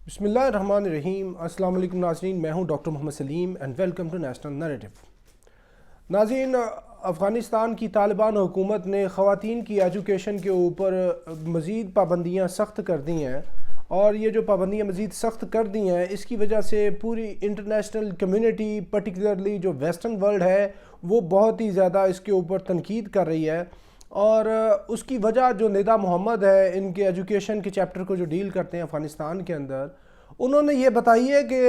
بسم اللہ الرحمن الرحیم۔ السلام علیکم ناظرین، میں ہوں doctor Mohammad Saleem and welcome to national narrative. ناظرین، افغانستان کی طالبان حکومت نے خواتین کی ایجوکیشن کے اوپر مزید پابندیاں سخت کر دی ہیں، اور یہ جو پابندیاں مزید سخت کر دی ہیں اس کی وجہ سے پوری انٹرنیشنل کمیونٹی، پرٹیکولرلی جو ویسٹرن ورلڈ ہے، وہ بہت ہی زیادہ اس کے اوپر تنقید کر رہی ہے۔ اور اس کی وجہ جو ندا محمد ہے، ان کے ایجوکیشن کے چیپٹر کو جو ڈیل کرتے ہیں افغانستان کے اندر، انہوں نے یہ بتائی ہے کہ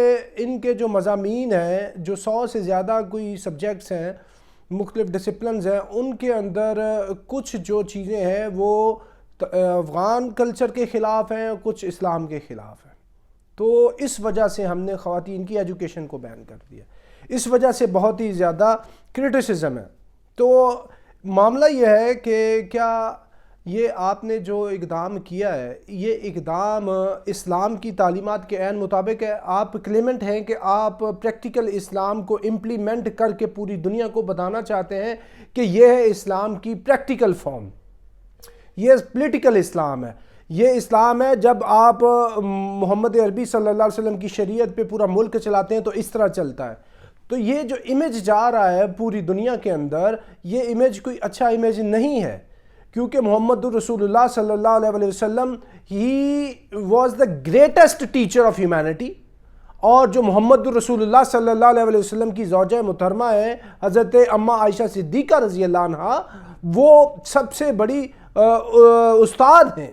ان کے جو مضامین ہیں، جو 100 سے زیادہ کوئی سبجیکٹس ہیں، مختلف ڈسپلنز ہیں، ان کے اندر کچھ جو چیزیں ہیں وہ افغان کلچر کے خلاف ہیں، کچھ اسلام کے خلاف ہیں۔ تو اس وجہ سے ہم نے خواتین کی ایجوکیشن کو بین کر دیا۔ اس وجہ سے بہت ہی زیادہ کرٹیسزم ہے۔ تو معاملہ یہ ہے کہ کیا یہ آپ نے جو اقدام کیا ہے، یہ اقدام اسلام کی تعلیمات کے عین مطابق ہے؟ آپ کلیمنٹ ہیں کہ آپ پریکٹیکل اسلام کو امپلیمنٹ کر کے پوری دنیا کو بتانا چاہتے ہیں کہ یہ ہے اسلام کی پریکٹیکل فارم، یہ پولیٹیکل اسلام ہے، یہ اسلام ہے جب آپ محمد عربی صلی اللہ علیہ وسلم کی شریعت پہ پورا ملک چلاتے ہیں تو اس طرح چلتا ہے۔ تو یہ جو امیج جا رہا ہے پوری دنیا کے اندر، یہ امیج کوئی اچھا امیج نہیں ہے، کیونکہ محمد رسول اللہ صلی اللہ علیہ وسلم he was the greatest teacher of humanity, اور جو محمد رسول اللہ صلی اللہ علیہ وسلم کی زوجہ محترمہ ہے حضرت اماں عائشہ صدیقہ رضی اللہ عنہا، وہ سب سے بڑی استاد ہیں۔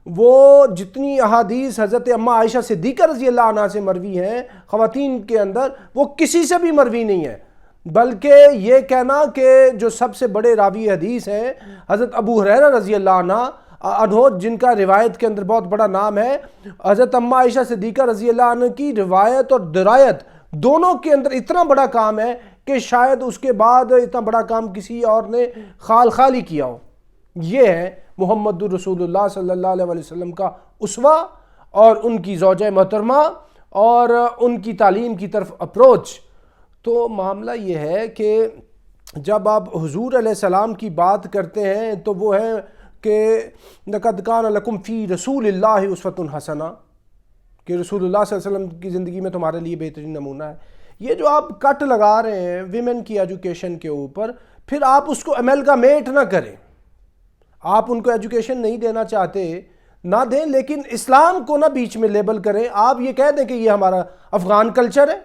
وہ جتنی احادیث حضرت اماں عائشہ صدیقہ رضی اللہ عنہ سے مروی ہیں خواتین کے اندر، وہ کسی سے بھی مروی نہیں ہے، بلکہ یہ کہنا کہ جو سب سے بڑے راوی حدیث ہیں حضرت ابو ہریرہ رضی اللہ عنہ، جن کا روایت کے اندر بہت بڑا نام ہے، حضرت اماں عائشہ صدیقہ رضی اللہ عنہ کی روایت اور درایت دونوں کے اندر اتنا بڑا کام ہے کہ شاید اس کے بعد اتنا بڑا کام کسی اور نے خالی کیا ہو۔ یہ ہے محمد رسول اللہ صلی اللہ علیہ وسلم کا اسوہ، اور ان کی زوجہ محترمہ، اور ان کی تعلیم کی طرف اپروچ۔ تو معاملہ یہ ہے کہ جب آپ حضور علیہ السلام کی بات کرتے ہیں تو وہ ہے کہ لَقَدْ كَانَ لَكُمْ فِي رَسُولِ اللَّهِ أُسْوَةٌ حَسَنَةٌ، کہ رسول اللہ صلی اللہ علیہ وسلم کی زندگی میں تمہارے لیے بہترین نمونہ ہے۔ یہ جو آپ کٹ لگا رہے ہیں ویمن کی ایجوکیشن کے اوپر، پھر آپ اس کو امیلگامیٹ نہ کریں۔ آپ ان کو ایجوکیشن نہیں دینا چاہتے، نہ دیں، لیکن اسلام کو نہ بیچ میں لیبل کریں۔ آپ یہ کہہ دیں کہ یہ ہمارا افغان کلچر ہے،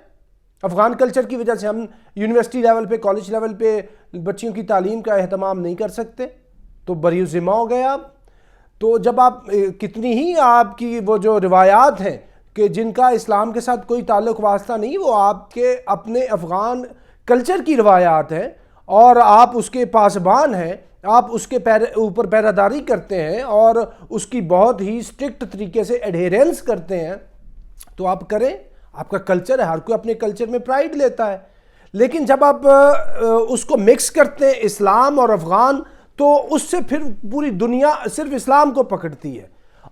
افغان کلچر کی وجہ سے ہم یونیورسٹی لیول پہ، کالج لیول پہ بچیوں کی تعلیم کا اہتمام نہیں کر سکتے، تو بری ذمہ ہو گئے آپ۔ تو جب آپ کتنی ہی آپ کی وہ جو روایات ہیں کہ جن کا اسلام کے ساتھ کوئی تعلق واسطہ نہیں، وہ آپ کے اپنے افغان کلچر کی روایات ہیں، اور آپ اس کے پاسبان ہیں، آپ اس کے اوپر پیراداری کرتے ہیں اور اس کی بہت ہی سٹرکٹ طریقے سے ایڈہیرنس کرتے ہیں، تو آپ کریں، آپ کا کلچر ہے، ہر کوئی اپنے کلچر میں پرائیڈ لیتا ہے۔ لیکن جب آپ اس کو مکس کرتے ہیں اسلام اور افغان، تو اس سے پھر پوری دنیا صرف اسلام کو پکڑتی ہے،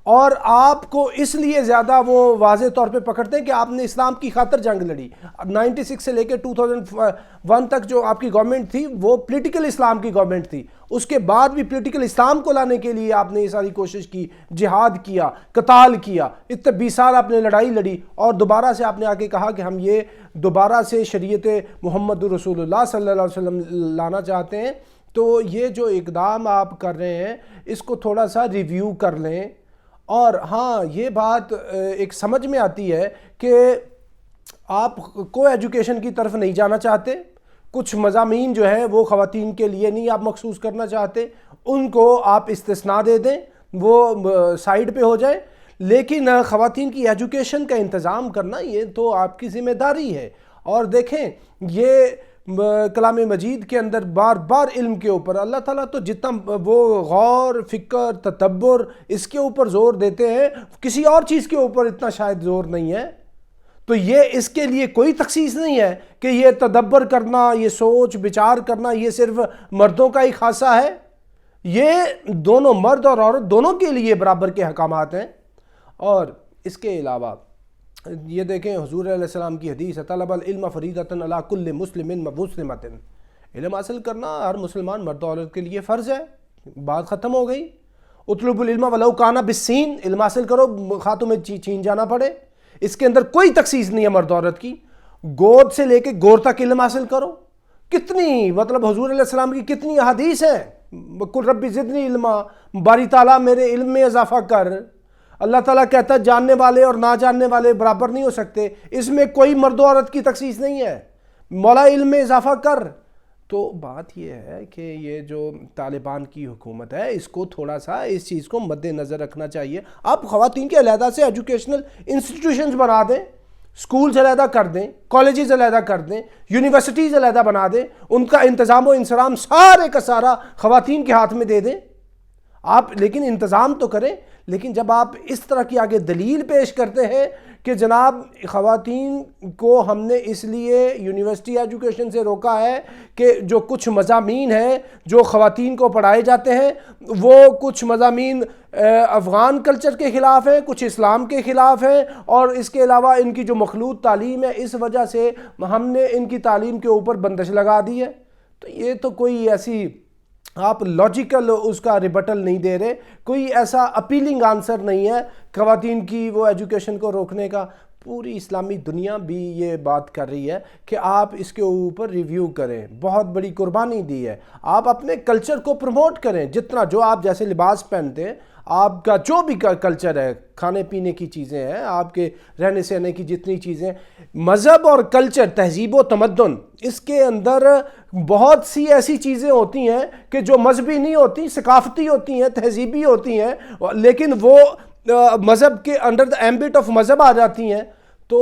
اور آپ کو اس لیے زیادہ وہ واضح طور پہ پکڑتے ہیں کہ آپ نے اسلام کی خاطر جنگ لڑی۔ 96 سے لے کے 2001 تک جو آپ کی گورنمنٹ تھی وہ پولیٹیکل اسلام کی گورنمنٹ تھی، اس کے بعد بھی پولیٹیکل اسلام کو لانے کے لیے آپ نے یہ ساری کوشش کی، جہاد کیا، قتال کیا، اتنے 20 سال آپ نے لڑائی لڑی، اور دوبارہ سے آپ نے آ کے کہا کہ ہم یہ دوبارہ سے شریعت محمد رسول اللہ صلی اللہ علیہ وسلم لانا چاہتے ہیں۔ تو یہ جو اقدام آپ کر رہے ہیں اس کو تھوڑا سا ریویو کر لیں۔ اور ہاں، یہ بات ایک سمجھ میں آتی ہے کہ آپ کو ایجوکیشن کی طرف نہیں جانا چاہتے، کچھ مضامین جو ہیں وہ خواتین کے لیے نہیں آپ مخصوص کرنا چاہتے، ان کو آپ استثناء دے دیں، وہ سائیڈ پہ ہو جائیں، لیکن خواتین کی ایجوکیشن کا انتظام کرنا یہ تو آپ کی ذمہ داری ہے۔ اور دیکھیں، یہ کلام مجید کے اندر بار بار علم کے اوپر اللہ تعالیٰ تو جتنا وہ غور، فکر، تدبر اس کے اوپر زور دیتے ہیں، کسی اور چیز کے اوپر اتنا شاید زور نہیں ہے۔ تو یہ اس کے لیے کوئی تخصیص نہیں ہے کہ یہ تدبر کرنا، یہ سوچ بچار کرنا یہ صرف مردوں کا ہی خاصہ ہے۔ یہ دونوں مرد اور عورت دونوں کے لیے برابر کے حکامات ہیں۔ اور اس کے علاوہ یہ دیکھیں حضور علیہ السلام کی حدیث، طلب العلم فریضۃ علی کل مسلم و مسلمۃ، علم حاصل کرنا ہر مسلمان مرد و عورت کے لیے فرض ہے، بات ختم ہو گئی۔ اطلب العلم ولو کان بالسین، علم حاصل کرو خواہ تمہیں چین جانا پڑے۔ اس کے اندر کوئی تخصیص نہیں ہے مرد عورت کی. گود سے لے کے گور تک علم حاصل کرو. کتنی مطلب حضور علیہ السلام کی کتنی احادیث ہیں, قل رب زدنی علما, باری تعالیٰ میرے علم میں اضافہ کر. اللہ تعالیٰ کہتا ہے جاننے والے اور نہ جاننے والے برابر نہیں ہو سکتے, اس میں کوئی مرد و عورت کی تخصیص نہیں ہے, مولا علم میں اضافہ کر. تو بات یہ ہے کہ یہ جو طالبان کی حکومت ہے اس کو تھوڑا سا اس چیز کو مد نظر رکھنا چاہیے. آپ خواتین کے علیحدہ سے ایجوکیشنل انسٹیٹیوشنز بنا دیں, سکولز علیحدہ کر دیں, کالجز علیحدہ کر دیں, یونیورسٹیز علیحدہ بنا دیں, ان کا انتظام و انصرام سارے کا سارا خواتین کے ہاتھ میں دے دیں آپ. لیکن انتظام تو کریں. لیکن جب آپ اس طرح کی آگے دلیل پیش کرتے ہیں کہ جناب خواتین کو ہم نے اس لیے یونیورسٹی ایجوکیشن سے روکا ہے کہ جو کچھ مضامین ہیں جو خواتین کو پڑھائے جاتے ہیں وہ کچھ مضامین افغان کلچر کے خلاف ہیں, کچھ اسلام کے خلاف ہیں, اور اس کے علاوہ ان کی جو مخلوط تعلیم ہے اس وجہ سے ہم نے ان کی تعلیم کے اوپر بندش لگا دی ہے. تو یہ تو کوئی ایسی آپ لاجیکل اس کا ریبٹل نہیں دے رہے, کوئی ایسا اپیلنگ آنسر نہیں ہے خواتین کی وہ ایجوکیشن کو روکنے کا. پوری اسلامی دنیا بھی یہ بات کر رہی ہے کہ آپ اس کے اوپر ریویو کریں, بہت بڑی قربانی دی ہے. آپ اپنے کلچر کو پروموٹ کریں, جتنا جو آپ جیسے لباس پہنتے ہیں, آپ کا جو بھی کلچر ہے, کھانے پینے کی چیزیں ہیں, آپ کے رہنے سہنے کی جتنی چیزیں, مذہب اور کلچر, تہذیب و تمدن, اس کے اندر بہت سی ایسی چیزیں ہوتی ہیں کہ جو مذہبی نہیں ہوتی, ثقافتی ہوتی ہیں, تہذیبی ہوتی ہیں, لیکن وہ مذہب کے انڈر دا ایمبٹ آف مذہب آ جاتی ہیں. تو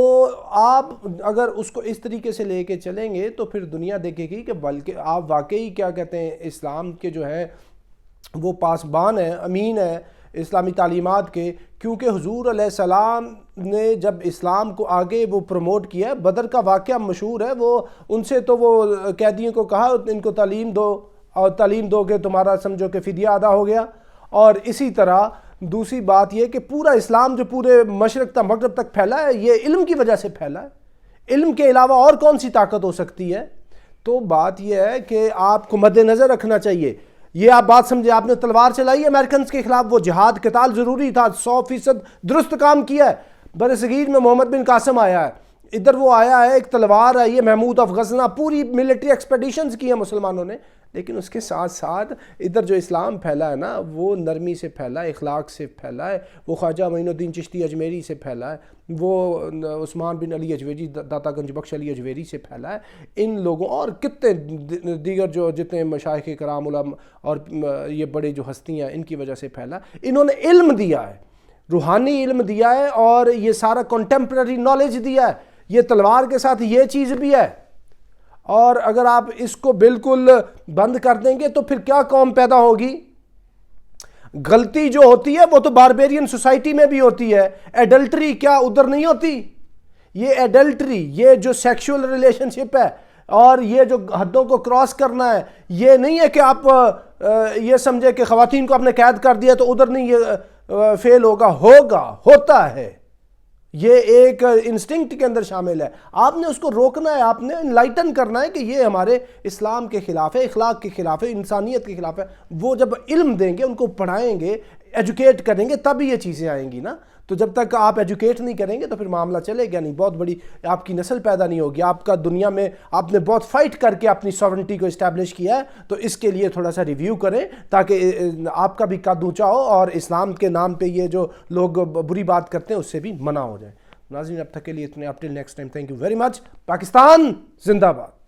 آپ اگر اس کو اس طریقے سے لے کے چلیں گے تو پھر دنیا دیکھے گی کہ بلکہ آپ واقعی کیا کہتے ہیں اسلام کے جو ہے وہ پاسبان ہیں, امین ہیں اسلامی تعلیمات کے. کیونکہ حضور علیہ السلام نے جب اسلام کو آگے وہ پروموٹ کیا ہے, بدر کا واقعہ مشہور ہے, وہ ان سے تو وہ قیدیوں کو کہا ان کو تعلیم دو, اور تعلیم دو کہ تمہارا سمجھو کہ فدیہ ادا ہو گیا. اور اسی طرح دوسری بات یہ کہ پورا اسلام جو پورے مشرق تک مغرب تک پھیلا ہے یہ علم کی وجہ سے پھیلا ہے. علم کے علاوہ اور کون سی طاقت ہو سکتی ہے؟ تو بات یہ ہے کہ آپ کو مد نظر رکھنا چاہیے. یہ آپ بات سمجھے, آپ نے تلوار چلائی امریکنز کے خلاف, وہ جہاد قتال ضروری تھا, 100% درست کام کیا ہے. بر صغیر میں محمد بن قاسم آیا ہے, ادھر وہ آیا ہے, ایک تلوار ہے, یہ محمود آف غزنہ, پوری ملٹری ایکسپیڈیشنز کی ہیں مسلمانوں نے. لیکن اس کے ساتھ ساتھ ادھر جو اسلام پھیلا ہے نا وہ نرمی سے پھیلا ہے, اخلاق سے پھیلا ہے, وہ خواجہ معین الدین چشتی اجمیری سے پھیلا ہے, وہ عثمان بن علی اجویری داتا گنج بخش علی اجویری سے پھیلا ہے. ان لوگوں اور کتنے دیگر جو جتنے مشائخ کرام علماء اور یہ بڑے جو ہستیاں ہیں ان کی وجہ سے پھیلا. انہوں نے علم دیا ہے, روحانی علم دیا ہے, اور یہ سارا کنٹمپرری نالج دیا ہے. یہ تلوار کے ساتھ یہ چیز بھی ہے. اور اگر آپ اس کو بالکل بند کر دیں گے تو پھر کیا قوم پیدا ہوگی؟ غلطی جو ہوتی ہے وہ تو باربیرین سوسائٹی میں بھی ہوتی ہے. ایڈلٹری کیا ادھر نہیں ہوتی؟ یہ ایڈلٹری, یہ جو سیکشول ریلیشن شپ ہے اور یہ جو حدوں کو کراس کرنا ہے, یہ نہیں ہے کہ آپ یہ سمجھے کہ خواتین کو آپ نے قید کر دیا تو ادھر نہیں یہ فیل ہوگا, ہوتا ہے. یہ ایک انسٹنکٹ کے اندر شامل ہے. آپ نے اس کو روکنا ہے, آپ نے انلائٹن کرنا ہے کہ یہ ہمارے اسلام کے خلاف ہے, اخلاق کے خلاف ہے, انسانیت کے خلاف ہے. وہ جب علم دیں گے, ان کو پڑھائیں گے, ایجوکیٹ کریں گے, تب یہ چیزیں آئیں گی نا. تو جب تک آپ ایجوکیٹ نہیں کریں گے تو پھر معاملہ چلے گا نہیں, بہت بڑی آپ کی نسل پیدا نہیں ہوگی. آپ کا دنیا میں آپ نے بہت فائٹ کر کے اپنی سوورنٹی کو اسٹیبلش کیا ہے, تو اس کے لیے تھوڑا سا ریویو کریں تاکہ آپ کا بھی قد اونچا ہو اور اسلام کے نام پہ یہ جو لوگ بری بات کرتے ہیں اس سے بھی منع ہو جائے. ناظرین اب تک کے لیے اتنے, up till next time, thank you very much. Pakistan زندہ باد.